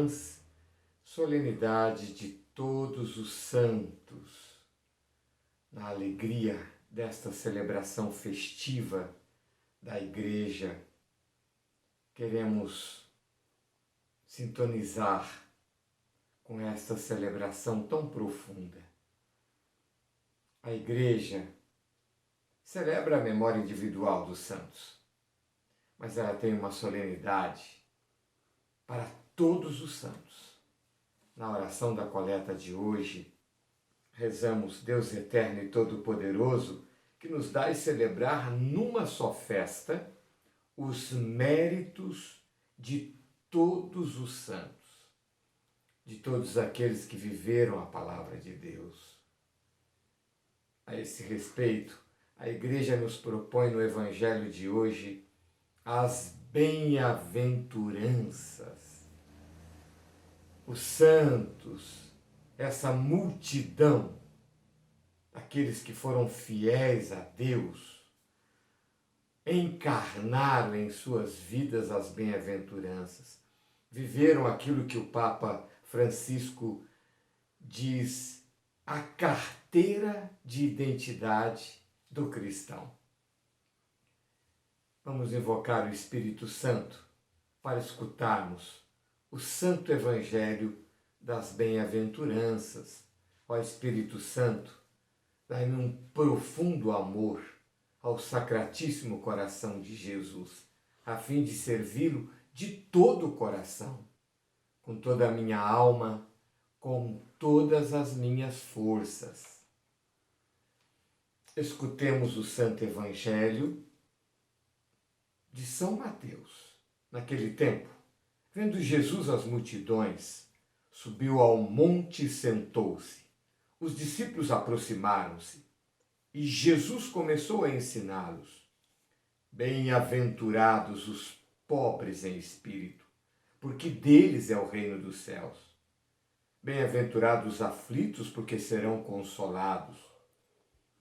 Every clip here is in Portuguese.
irmãs, solenidade de todos os santos, na alegria desta celebração festiva da Igreja, queremos sintonizar com esta celebração tão profunda. A Igreja celebra a memória individual dos santos, mas ela tem uma solenidade para todos os santos. Na oração da coleta de hoje, rezamos: Deus eterno e todo-poderoso, que nos dai celebrar numa só festa os méritos de todos os santos, de todos aqueles que viveram a palavra de Deus. A esse respeito, a Igreja nos propõe no Evangelho de hoje as bem-aventuranças. Os santos, essa multidão, aqueles que foram fiéis a Deus, encarnaram em suas vidas as bem-aventuranças. Viveram aquilo que o Papa Francisco diz, a carteira de identidade do cristão. Vamos invocar o Espírito Santo para escutarmos o Santo Evangelho das Bem-aventuranças. Ó Espírito Santo, dai-me um profundo amor ao Sacratíssimo Coração de Jesus, a fim de servi-lo de todo o coração, com toda a minha alma, com todas as minhas forças. Escutemos o Santo Evangelho de São Mateus. Naquele tempo, vendo Jesus as multidões, subiu ao monte e sentou-se. Os discípulos aproximaram-se e Jesus começou a ensiná-los. Bem-aventurados os pobres em espírito, porque deles é o reino dos céus. Bem-aventurados os aflitos, porque serão consolados.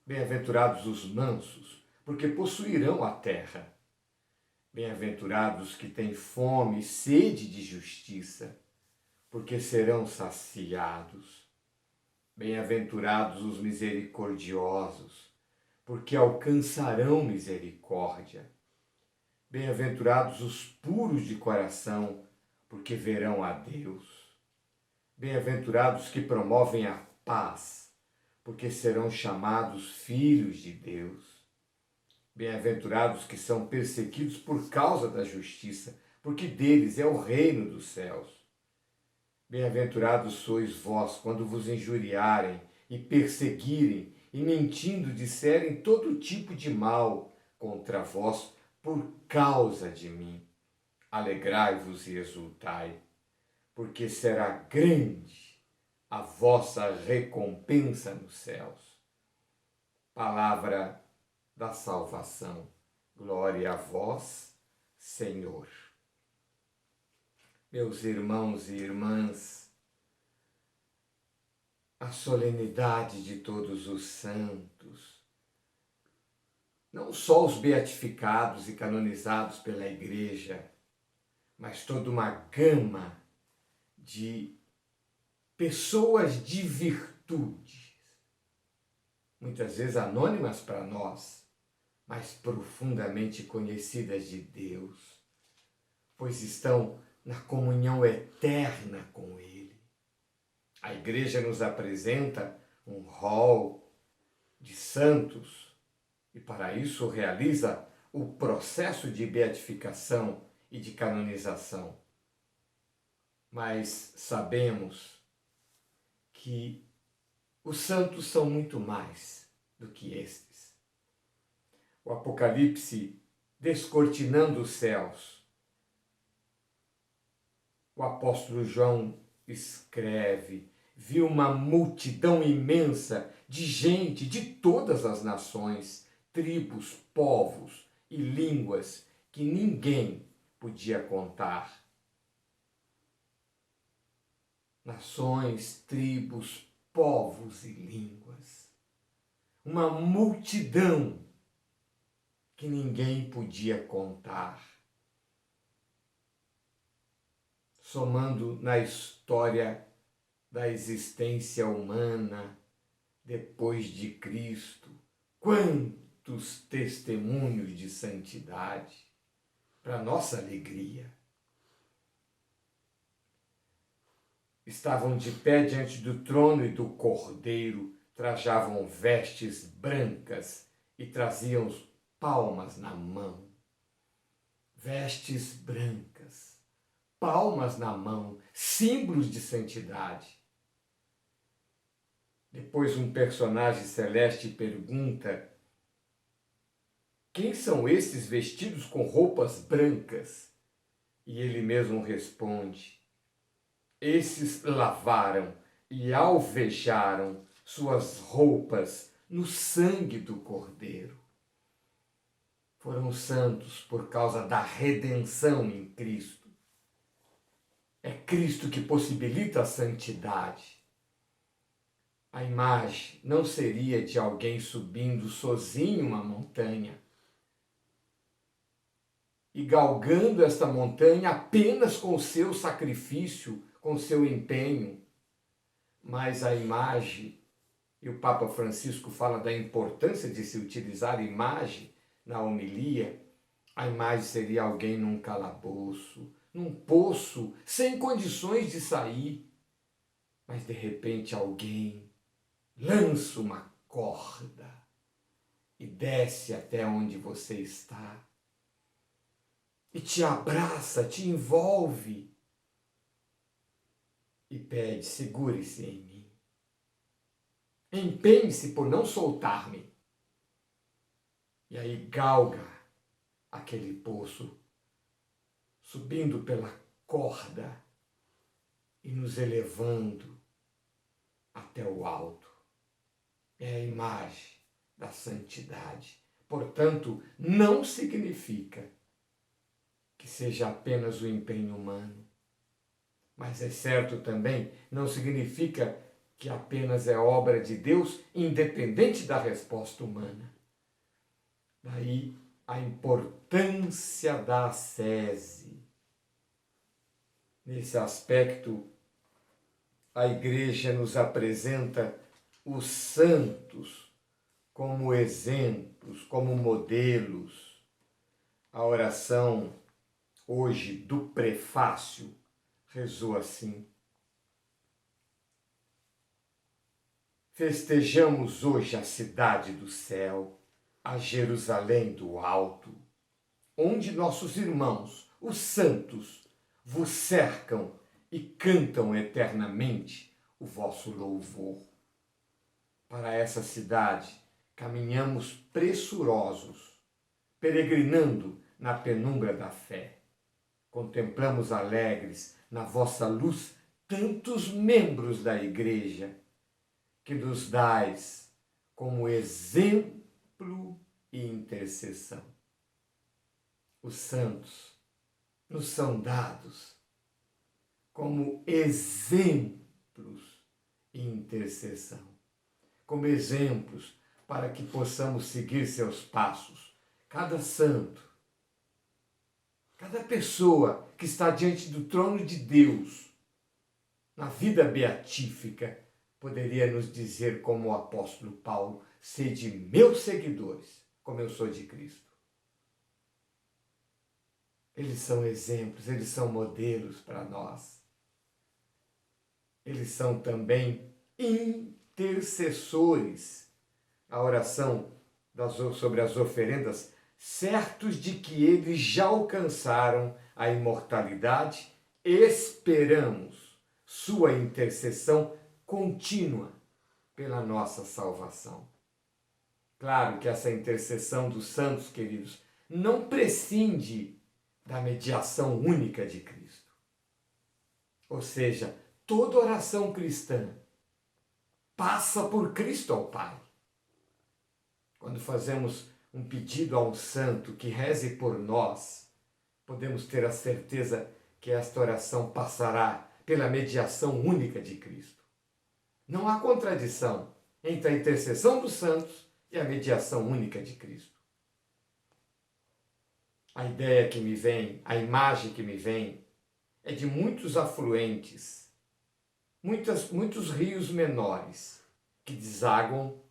Bem-aventurados os mansos, porque possuirão a terra. Bem-aventurados que têm fome e sede de justiça, porque serão saciados. Bem-aventurados os misericordiosos, porque alcançarão misericórdia. Bem-aventurados os puros de coração, porque verão a Deus. Bem-aventurados que promovem a paz, porque serão chamados filhos de Deus. Bem-aventurados que são perseguidos por causa da justiça, porque deles é o reino dos céus. Bem-aventurados sois vós quando vos injuriarem e perseguirem e mentindo disserem todo tipo de mal contra vós por causa de mim. Alegrai-vos e exultai, porque será grande a vossa recompensa nos céus. Palavra da salvação. Glória a vós, Senhor. Meus irmãos e irmãs, a solenidade de todos os santos, não só os beatificados e canonizados pela Igreja, mas toda uma gama de pessoas de virtude, muitas vezes anônimas para nós, mas profundamente conhecidas de Deus, pois estão na comunhão eterna com Ele. A Igreja nos apresenta um rol de santos e para isso realiza o processo de beatificação e de canonização. Mas sabemos que os santos são muito mais do que estes. O Apocalipse, descortinando os céus, o apóstolo João escreve: viu uma multidão imensa de gente de todas as nações, tribos, povos e línguas que ninguém podia contar. Nações, tribos, povos e línguas. Uma multidão que ninguém podia contar. somando na história da existência humana depois de Cristo, quantos testemunhos de santidade para nossa alegria. Estavam de pé diante do trono e do Cordeiro, trajavam vestes brancas e traziam palmas na mão. Vestes brancas, palmas na mão, símbolos de santidade. Depois um personagem celeste pergunta: quem são esses vestidos com roupas brancas? E ele mesmo responde: esses lavaram e alvejaram suas roupas no sangue do Cordeiro. Foram santos por causa da redenção em Cristo. É Cristo que possibilita a santidade. A imagem não seria de alguém subindo sozinho uma montanha e galgando esta montanha apenas com o seu sacrifício, com o seu empenho. Mas a imagem, e o Papa Francisco fala da importância de se utilizar a imagem na homilia, a imagem seria alguém num calabouço, num poço, sem condições de sair. Mas de repente alguém lança uma corda e desce até onde você está e te abraça, te envolve e pede: segure-se em mim, empenhe-se por não soltar-me. E aí galga aquele poço, subindo pela corda e nos elevando até o alto. É a imagem da santidade. Portanto, não significa que seja apenas o empenho humano. Mas é certo também, não significa que apenas é obra de Deus, independente da resposta humana. Daí a importância da ascese. Nesse aspecto, a Igreja nos apresenta os santos como exemplos, como modelos. A oração hoje do prefácio rezou assim: festejamos hoje a cidade do céu, a Jerusalém do alto, onde nossos irmãos, os santos, vos cercam e cantam eternamente o vosso louvor. Para essa cidade caminhamos pressurosos, peregrinando na penumbra da fé. Contemplamos alegres na vossa luz tantos membros da Igreja, que nos dais como exemplo e intercessão. Os santos nos são dados como exemplos e intercessão, como exemplos para que possamos seguir seus passos. Cada santo, cada pessoa que está diante do trono de Deus, na vida beatífica, poderia nos dizer, como o apóstolo Paulo: sede meus seguidores, como eu sou de Cristo. Eles são exemplos, eles são modelos para nós. Eles são também intercessores. A oração sobre as oferendas, certos de que eles já alcançaram a imortalidade, esperamos sua intercessão contínua pela nossa salvação. Claro que essa intercessão dos santos, queridos, não prescinde da mediação única de Cristo. Ou seja, toda oração cristã passa por Cristo ao Pai. Quando fazemos um pedido a um santo que reze por nós, podemos ter a certeza que esta oração passará pela mediação única de Cristo. Não há contradição entre a intercessão dos santos e a mediação única de Cristo. A ideia que me vem, a imagem que me vem, é de muitos afluentes, muitos rios menores que desaguam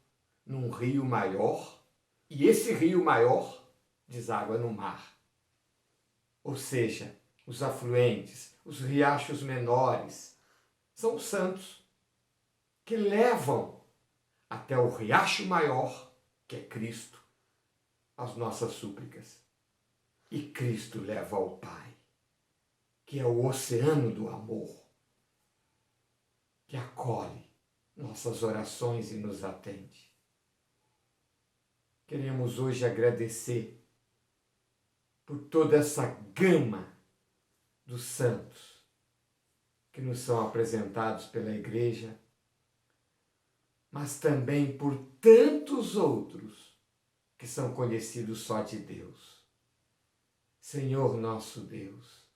num rio maior, e esse rio maior deságua no mar. Ou seja, os afluentes, os riachos menores, são os santos que levam até o riacho maior, que é Cristo, as nossas súplicas. E Cristo leva ao Pai, que é o oceano do amor, que acolhe nossas orações e nos atende. Queremos hoje agradecer por toda essa gama dos santos que nos são apresentados pela Igreja, mas também por tantos outros que são conhecidos só de Deus. Senhor nosso Deus,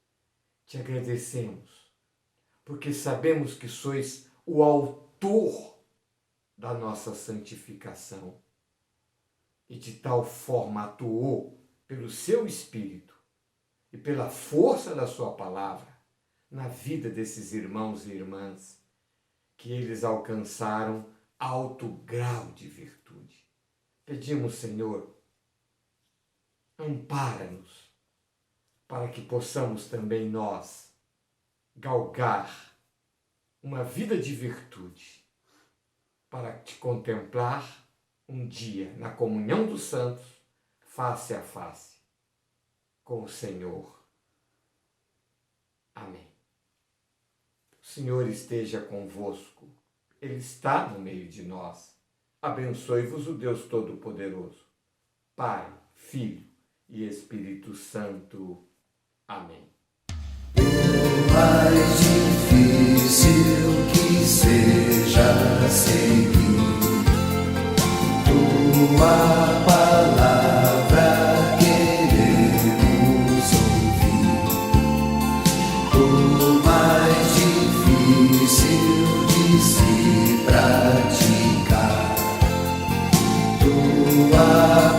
te agradecemos, porque sabemos que sois o autor da nossa santificação e de tal forma atuou pelo seu Espírito e pela força da sua palavra na vida desses irmãos e irmãs, que eles alcançaram alto grau de virtude. Pedimos, Senhor, ampara-nos para que possamos também nós galgar uma vida de virtude para te contemplar um dia na comunhão dos santos, face a face com o Senhor. Amém. O Senhor esteja convosco. Ele está no meio de nós. Abençoe-vos o Deus Todo-Poderoso, Pai, Filho e Espírito Santo. Amém. Por mais difícil que seja seguir tua palavra, queremos ouvir. Por mais difícil de se praticar tua